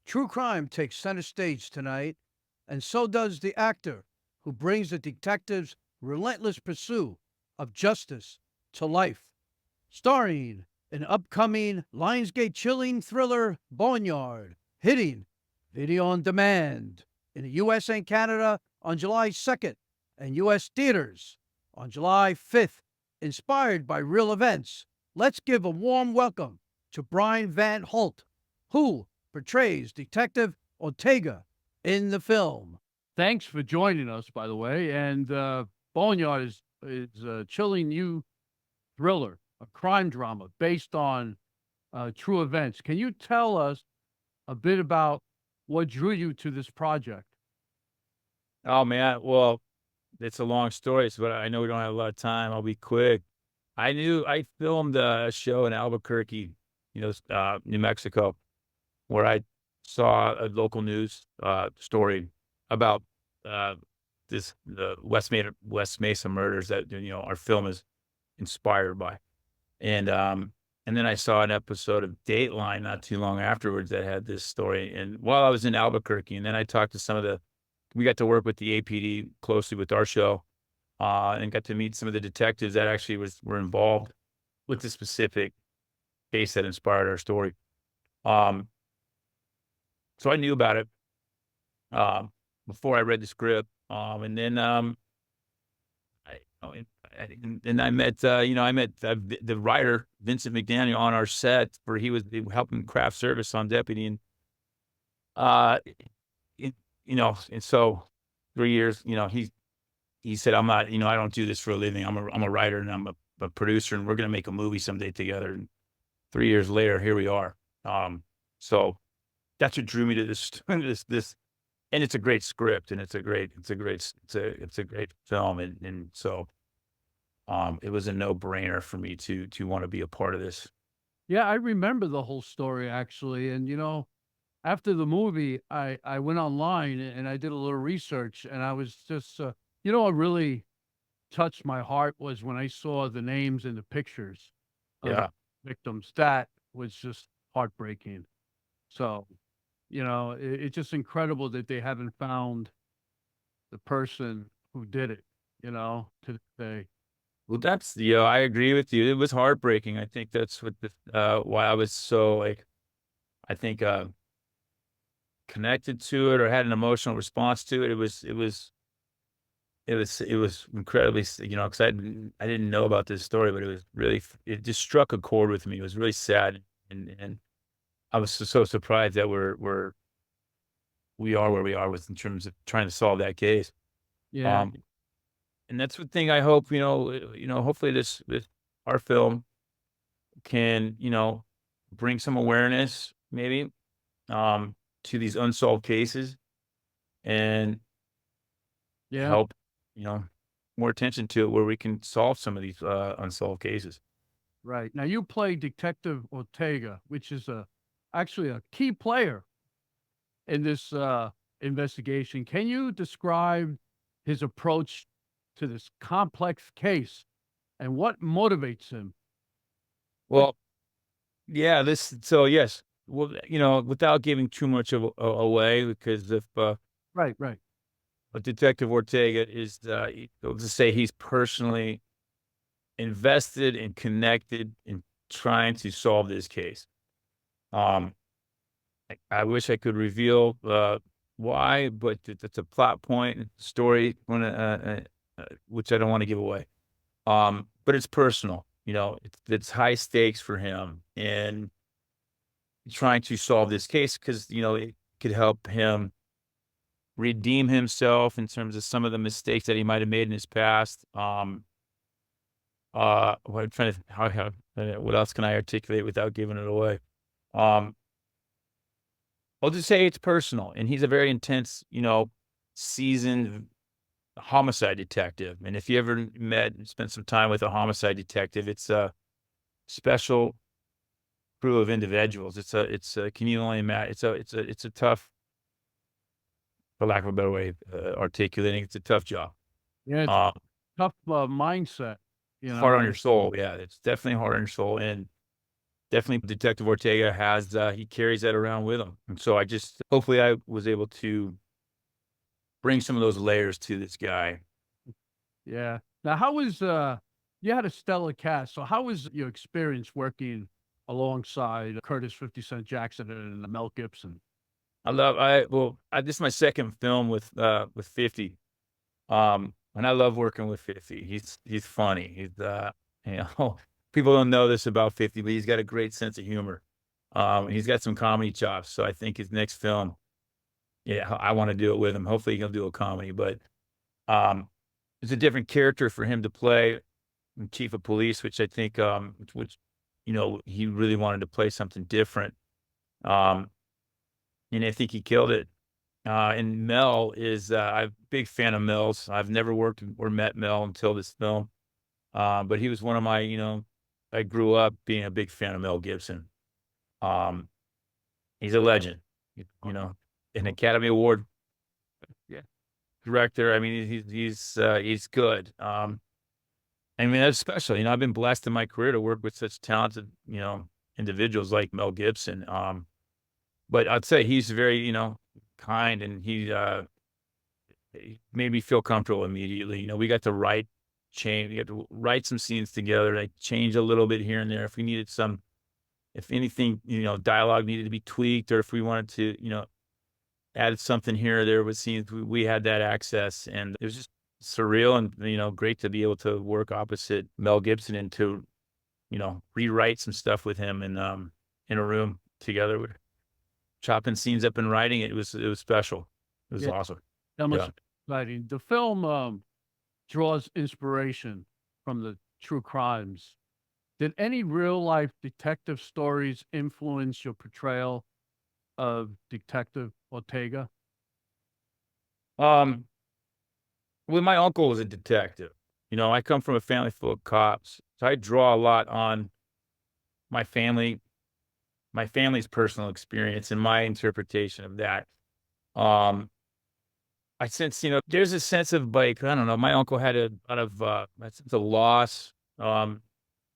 True crime takes center stage tonight, and so does the actor who brings the detective's relentless pursuit of justice to life. Starring an upcoming Lionsgate chilling thriller, Boneyard, hitting video on demand in the US and Canada on July 2nd and US theaters on July 5th, inspired by real events. Let's give a warm welcome to Brian Van Holt, who portrays Detective Ortega in the film. Thanks for joining us, by the way. And Boneyard is a chilling new thriller, a crime drama based on true events. Can you tell us a bit about what drew you to this project? Oh man, well, it's a long story, so but I know we don't have a lot of time. I'll be quick. I filmed a show in Albuquerque, New Mexico, where I saw a local news story about uh, the West Mesa murders that our film is inspired by, and and then I saw an episode of Dateline not too long afterwards that had this story. And while I was in Albuquerque, and then I talked to some of the we got to work with the APD closely with our show, and got to meet some of the detectives that actually were involved with the specific case that inspired our story. Um, so I knew about it um, before I read the script, and then I, oh, and I met the writer Vincent McDaniel on our set where he was helping craft service on Deputy, and uh, it, and so 3 years, he said, "I'm not, I don't do this for a living. I'm a writer and I'm a producer, and we're gonna make a movie someday together." And 3 years later, here we are. So that's what drew me to this this, and it's a great script, and it's a great film, and so it was a no brainer for me to want to be a part of this. Yeah, I remember the whole story actually. And after the movie, I went online and I did a little research, and I was just, what really touched my heart was when I saw the names and the pictures of the Yeah. victims. That was just heartbreaking. So, it's just incredible that they haven't found the person who did it, to this day. Well, I agree with you. It was heartbreaking. I think that's why I was so like, I think, connected to it or had an emotional response to it. It was incredibly, because I didn't know about this story, but it just struck a chord with me. It was really sad. And I was so surprised that we are where we are with in terms of trying to solve that case. Yeah. Um, and that's the thing I hope, hopefully this our film can, bring some awareness maybe, to these unsolved cases and Yeah. help, you know, more attention to it where we can solve some of these, unsolved cases. Right. Now you play Detective Ortega, which is actually a key player in this investigation. Can you describe his approach to this complex case and what motivates him? Well, yeah, yes. Well, without giving too much away, because if, Right, right. Detective Ortega is, let's just say he's personally invested and connected in trying to solve this case. Um, I wish I could reveal, why, but it's a plot point, story, which I don't want to give away. But it's personal, it's high stakes for him and trying to solve this case because, it could help him redeem himself in terms of some of the mistakes that he might have made in his past. What I'm trying to, what else can I articulate without giving it away? Um, I'll just say it's personal, and he's a very intense, seasoned homicide detective. And if you ever met and spent some time with a homicide detective, it's a special crew of individuals. Can you only imagine? It's a tough, for lack of a better way of articulating, it's a tough job. Yeah, it's Uh, tough mindset, you Hard on know. your soul. Yeah, it's definitely hard on your soul. And definitely Detective Ortega has, he carries that around with him. And so hopefully I was able to bring some of those layers to this guy. Yeah. Now, how was you had a stellar cast? So, how was your experience working alongside Curtis 50 Cent Jackson and Mel Gibson? This is my second film with 50. And I love working with 50. He's funny. You know, people don't know this about 50, but he's got a great sense of humor. He's got some comedy chops. So I think his next film, yeah, I want to do it with him. Hopefully he'll do a comedy, but um, it's a different character for him to play chief of police, which I think, you know, he really wanted to play something different. Um, and I think he killed it. And Mel is, I'm a big fan of Mel's. I've never worked or met Mel until this film. But he was one of my, you know, I grew up being a big fan of Mel Gibson. Um, he's a legend, you know, an Academy Award Yeah. director. I mean, he's good. I mean, that's special. You know, I've been blessed in my career to work with such talented, you know, individuals like Mel Gibson. But I'd say he's very, you know, kind, and he made me feel comfortable immediately. You know, we got to write some scenes together, like change a little bit here and there. If anything, you know, dialogue needed to be tweaked, or if we wanted to, you know, add something here or there with scenes, we had that access. And it was just surreal and, you know, great to be able to work opposite Mel Gibson and to, you know, rewrite some stuff with him and, in a room together. We're chopping scenes up and writing it. It was special. It was Yeah. awesome. That must Yeah. be exciting. The film draws inspiration from the true crimes. Did any real life detective stories influence your portrayal of Detective Ortega? Um, well, my uncle was a detective. You know, I come from a family full of cops, so I draw a lot on my family, my family's personal experience and my interpretation of that. Um, I sense, you know, there's a sense of like, I don't know, my uncle had a lot of a sense of loss. Um,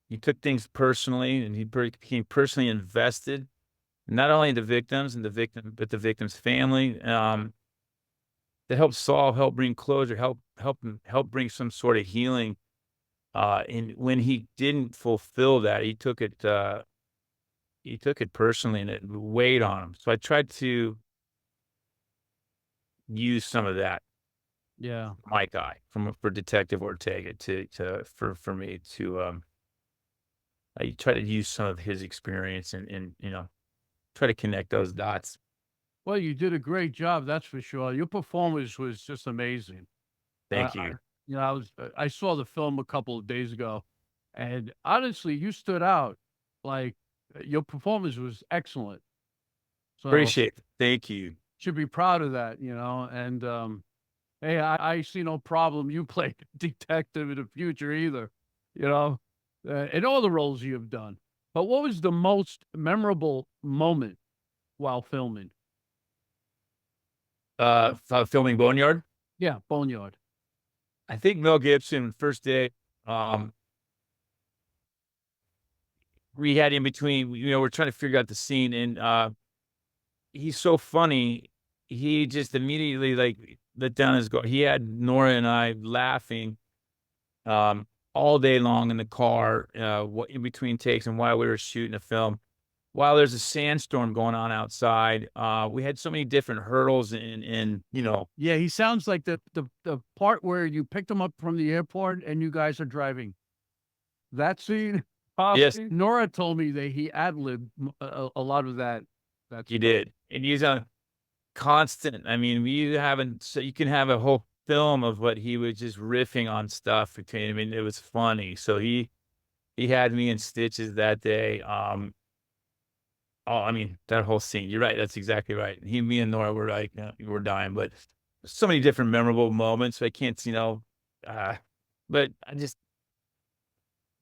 he took things personally, and became personally invested, not only in the victims and the victim, but the victim's family. To help bring closure, help bring some sort of healing. And when he didn't fulfill that, he took it personally, and it weighed on him. So I tried to use some of that, Yeah. my guy, for Detective Ortega for me to, I try to use some of his experience and, you know, try to connect those dots. Well, you did a great job, that's for sure. Your performance was just amazing. Thank I you. you know, I saw the film a couple of days ago, and honestly, you stood out. Like, your performance was excellent. So, Appreciate it. Thank you. should be proud of that, you know, and, hey, I see no problem you play detective in the future either, you know, in all the roles you have done. But what was the most memorable moment while filming? Filming Boneyard. Yeah, Boneyard. I think Mel Gibson, first day, um, we had in between, you know, we're trying to figure out the scene, and he's so funny. He just immediately like let down his guard. He had Nora and I laughing um, all day long in the car, in between takes and while we were shooting the film. While there's a sandstorm going on outside, we had so many different hurdles and you know, Yeah, he sounds like the part where you picked him up from the airport and you guys are driving. That scene, yes, Nora told me that he ad-libbed a lot of that he stuff. did, and he's a constant. I mean, you can have a whole film of what he was just riffing on stuff between. I mean, it was funny. So he had me in stitches that day. Oh, I mean, that whole scene. You're right. That's exactly right. Me and Nora were like, we're dying, but so many different memorable moments. I can't, you know, uh, but I just,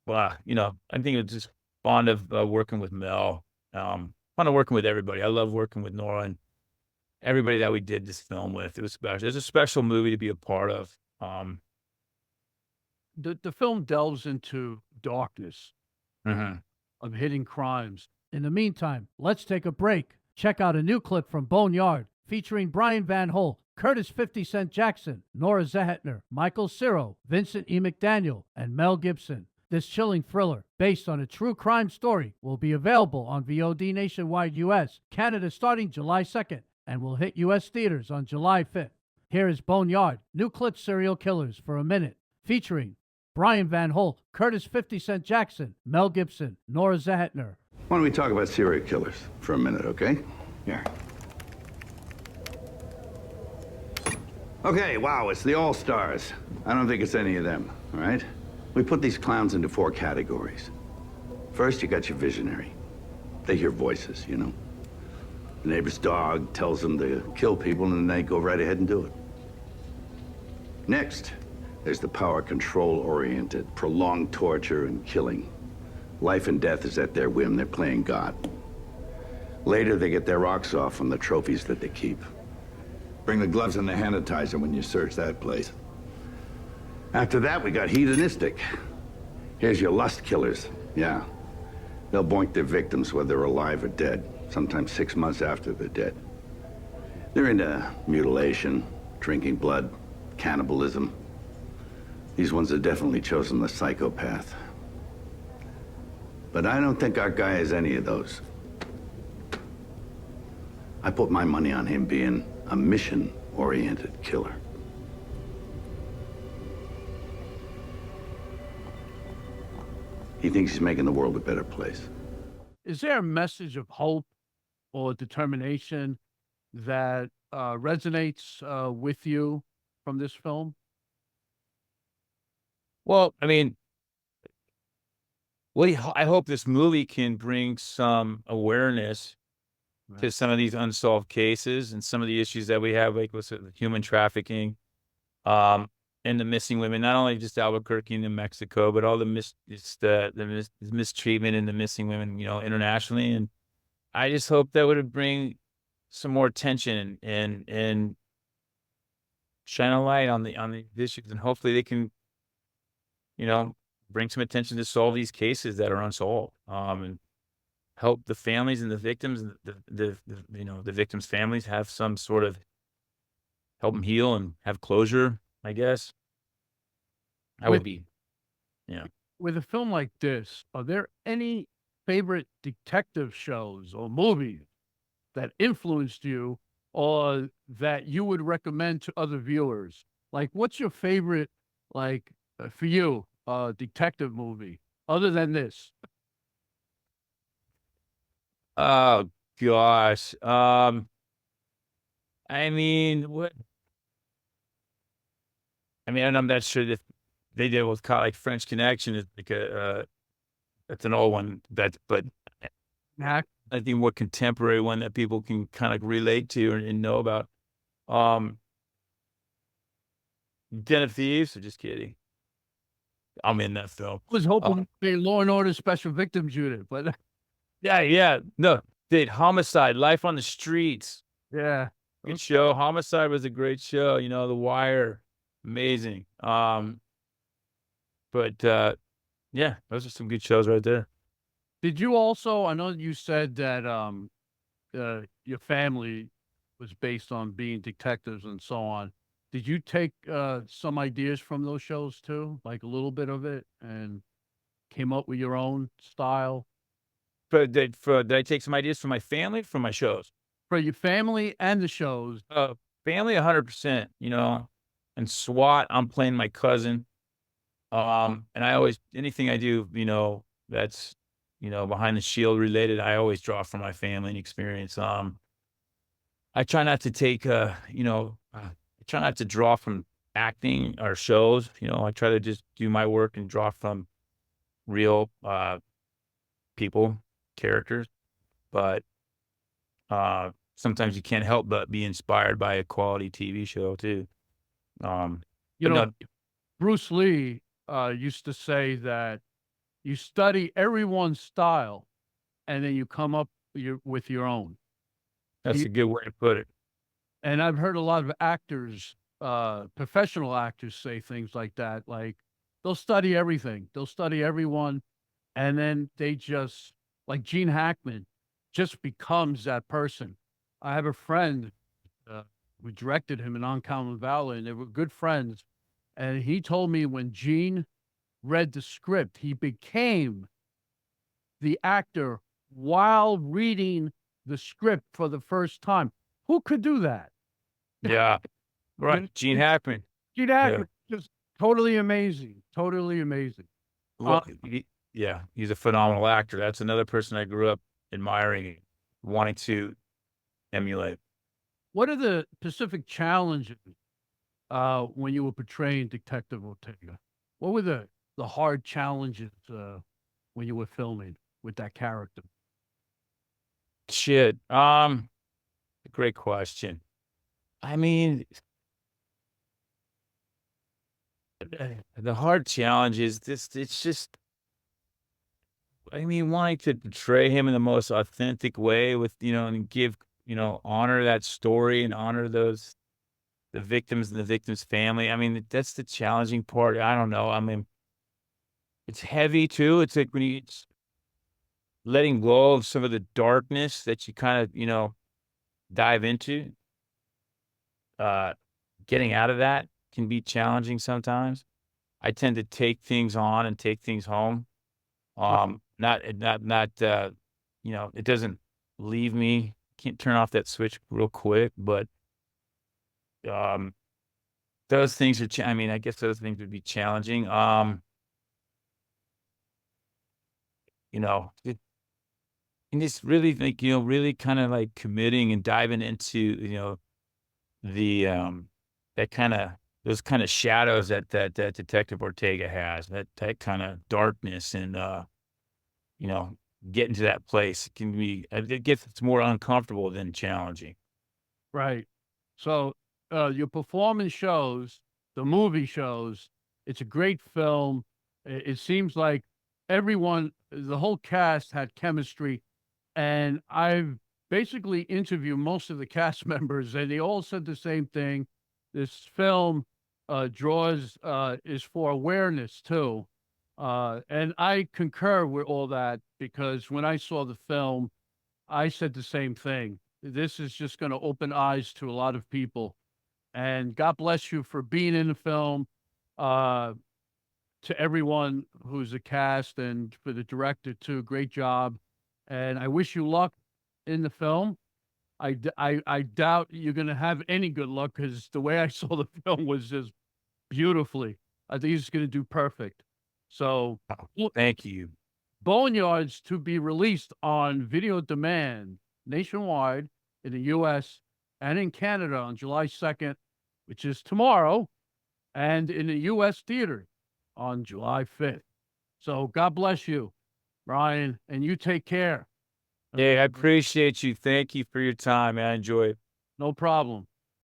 well, you know, I think it's just fond of working with Mel. Fond of working with everybody. I love working with Nora and everybody that we did this film with. It was special. It's a special movie to be a part of. The film delves into darkness. Mhm. of hidden crimes. In the meantime, let's take a break. Check out a new clip from Boneyard featuring Brian Van Holt, Curtis 50 Cent Jackson, Nora Zehetner, Michael Sirow, Vincent E. McDaniel, and Mel Gibson. This chilling thriller, based on a true crime story, will be available on VOD nationwide US, Canada starting July 2nd, and will hit US theaters on July 5th. Here is Boneyard, New Clip Serial Killers for a Minute, featuring Brian Van Holt, Curtis 50 Cent Jackson, Mel Gibson, Nora Zehetner. Why don't we talk about serial killers for a minute, okay? Here. Okay, wow, it's the all-stars. I don't think it's any of them, all right? We put these clowns into 4 categories. First, you got your visionary. They hear voices, you know? The neighbor's dog tells them to kill people, and then they go right ahead and do it. Next, there's the power control-oriented, prolonged torture and killing. Life and death is at their whim. They're playing God. Later, they get their rocks off from the trophies that they keep. Bring the gloves and the sanitizer when you search that place. After that, we got hedonistic. Here's your lust killers. Yeah. They'll boink their victims whether they're alive or dead, sometimes 6 months after they're dead. They're into mutilation, drinking blood, cannibalism. These ones have definitely chosen the psychopath. But I don't think our guy is any of those. I put my money on him being a mission-oriented killer. He thinks he's making the world a better place. Is there a message of hope or determination that resonates with you from this film? Well, I mean, I hope this movie can bring some awareness to some of these unsolved cases and some of the issues that we have, like with human trafficking, and the missing women, not only just Albuquerque and New Mexico, but all the mistreatment and the missing women, you know, internationally. And I just hope that would bring some more attention and shine a light on the issues, and hopefully they can, you know, bring some attention to solve these cases that are unsolved, and help the families and the victims and the you know, the victims' families have some sort of help them heal and have closure, I guess. That would be, yeah. With a film like this, are there any favorite detective shows or movies that influenced you or that you would recommend to other viewers? Like, what's your favorite, like, for you, detective movie other than this? Oh gosh. I mean, what? I mean, and I'm not sure that they did what's called like French Connection is like it's an old one but Hack? I think more contemporary one that people can kind of relate to and know about. Um, Den of Thieves. Just kidding. I'm in that film. I was hoping they Law and Order Special Victims Unit, but Yeah. No, dude, Homicide, Life on the Streets. yeah. Good show. Homicide was a great show. You know, The Wire, amazing. But yeah, those are some good shows right there. Did you also, I know you said that your family was based on being detectives and so on. Did you take some ideas from those shows too? Like a little bit of it and came up with your own style? Did I take some ideas from my family, from my shows? For your family and the shows. Family 100%, you know. And SWAT, I'm playing my cousin. And I always, anything I do, you know, that's, you know, behind the shield related, I always draw from my family and experience. I try not to take, you know, I try not to draw from acting or shows. You know, I try to just do my work and draw from real people, characters. But sometimes you can't help but be inspired by a quality TV show too. You know, Bruce Lee used to say that you study everyone's style and then you come up with your own. That's a good way to put it. And I've heard a lot of actors, professional actors say things like that. Like they'll study everything. They'll study everyone and then they just, like Gene Hackman, just becomes that person. I have a friend who directed him in Uncommon Valley, and they were good friends. And he told me when Gene read the script, he became the actor while reading the script for the first time. Who could do that? Yeah. Right. Gene Hackman. Gene Yeah. Hackman, just totally amazing. Totally amazing. Well, yeah, he's a phenomenal actor. That's another person I grew up admiring, wanting to emulate. What are the specific challenges when you were portraying Detective Ortega? What were the hard challenges when you were filming with that character? Shit. Great question. I mean, the hard challenge is this. It's just, I mean, wanting to portray him in the most authentic way with, and give, honor that story and honor the victims and the victim's family. I mean, that's the challenging part. I don't know. I mean, it's heavy too. It's like when it's letting go of some of the darkness that you kind of, dive into. Getting out of that can be challenging sometimes. I tend to take things on and take things home. It doesn't leave me. Can't turn off that switch real quick, but those things are. I mean, I guess those things would be challenging. And just really like really kind of like committing and diving into the that kind of those kind of shadows that Detective Ortega has, that kind of darkness, and getting to that place can be, it's more uncomfortable than challenging. Right. So your performance shows, the movie shows, it's a great film. It seems like everyone, the whole cast had chemistry. And I've basically interviewed most of the cast members, and they all said the same thing. This film is for awareness too. And I concur with all that, because when I saw the film, I said the same thing. This is just going to open eyes to a lot of people. And God bless you for being in the film. To everyone who's a cast, and for the director too, great job. And I wish you luck in the film. I doubt you're going to have any good luck, because the way I saw the film was just beautifully. I think he's going to do perfect. So, Thank you. Boneyard's to be released on video demand nationwide in the U.S. and in Canada on July 2nd, which is tomorrow, and in the U.S. theater on July 5th. So God bless you, Brian, and you take care. Yeah, I appreciate you. Thank you for your time. I enjoy it. No problem.